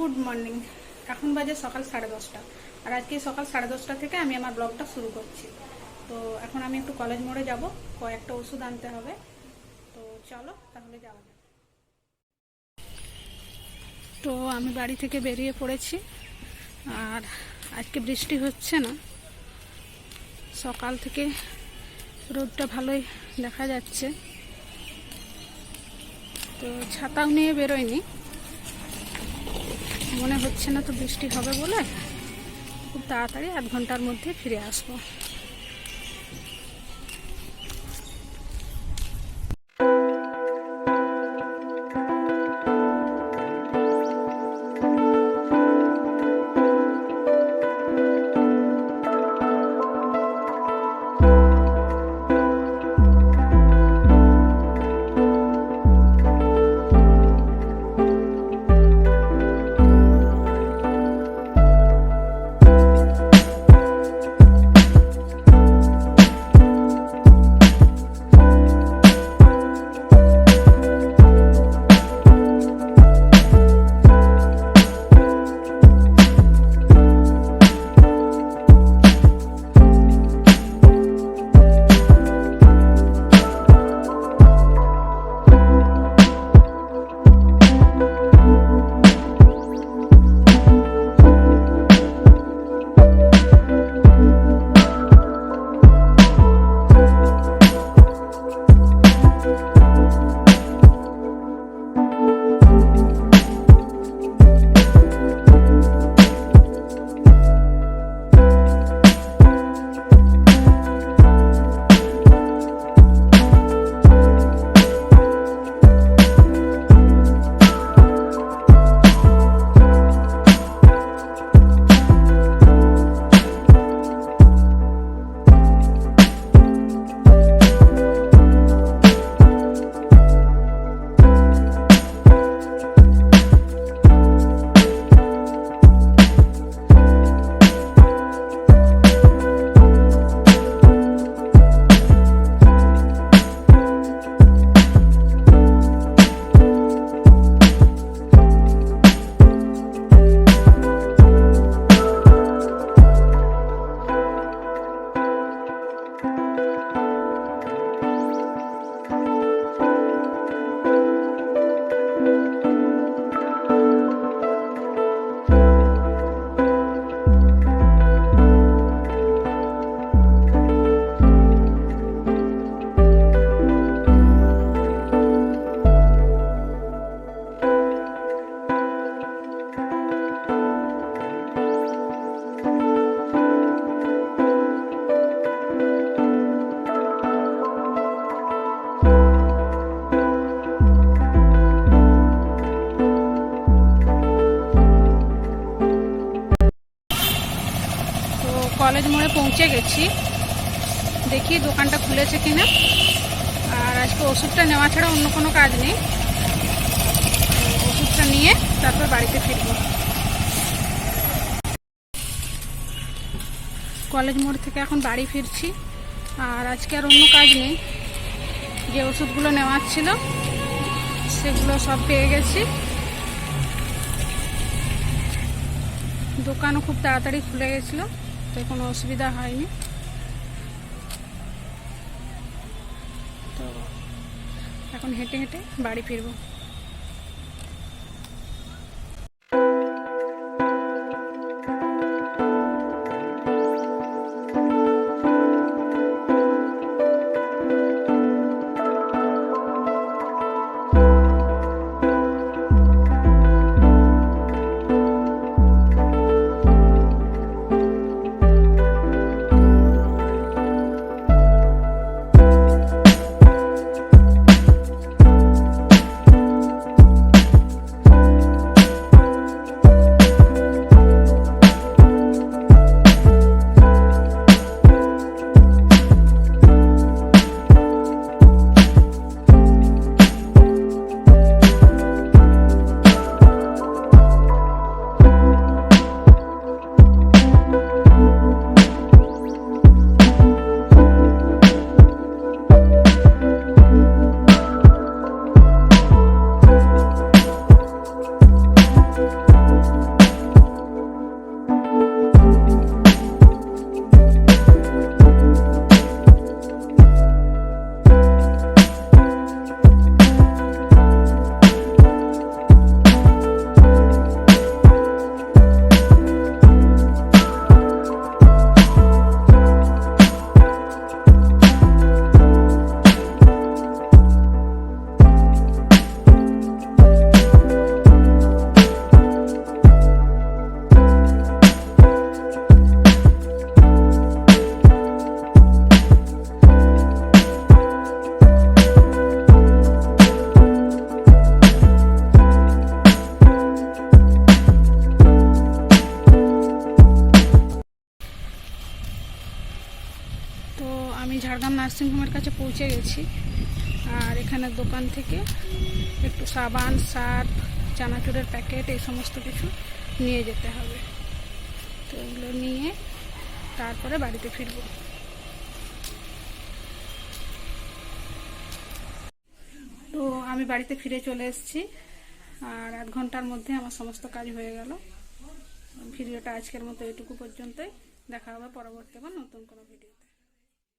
Good morning. এখন বাজে সকাল 10:30 আর আজকে সকাল 10:30 থেকে আমি আমার ব্লগটা শুরু করছি। তো এখন আমি একটু কলেজ মোড়ে যাব, কয়েকটা ওষুধ আনতে হবে। তো চলো তাহলে যাওয়া যাক। তো আমি বাড়ি থেকে বেরিয়ে পড়েছি, আর আজকে বৃষ্টি হচ্ছে না। সকাল থেকে রোদটা ভালোই দেখা যাচ্ছে। তো ছাতাও নিয়ে বেরোয়নি, মনে হচ্ছে না তো বৃষ্টি হবে বলে। খুব তাড়াতাড়ি 1 ঘন্টার মধ্যে ফিরে আসবো। কলেজ মোড়ে পৌঁছে গেছি, দেখি দোকানটা খুলেছে কিনা। আর আজকে ওষুধটা নেওয়া ছাড়া অন্য কোনো কাজ নেই। ওষুধটা নিয়ে তারপর বাড়িতে ফিরব। কলেজ মোড় থেকে এখন বাড়ি ফিরছি, আর আজকে আর অন্য কাজ নেই। যে ওষুধগুলো নেওয়ার ছিল সেগুলো সব পেয়ে গেছি। দোকানও খুব তাড়াতাড়ি খুলে গেছিলো, তাই কোনো অসুবিধা হয়নি। তো এখন হেঁটে হেঁটে বাড়ি ফিরবো। ঝাড়গ্রাম নার্সিংহোমের কাছে পৌঁছে গেছি। আর এখানে দোকান থেকে একটু সাবান, সার্ফ, চানাচুরের প্যাকেট এই সমস্ত কিছু নিয়ে যেতে হবে। তো এগুলো নিয়ে তারপরে বাড়িতে ফিরবো। তো আমি বাড়িতে ফিরে চলে এসেছি, আর 1 ঘন্টার মধ্যে আমার সমস্ত কাজ হয়ে গেল। ভিডিওটা আজকের মতো এটুকু পর্যন্তই। দেখা হবে পরবর্তী আবার নতুন কোনো ভিডিওতে।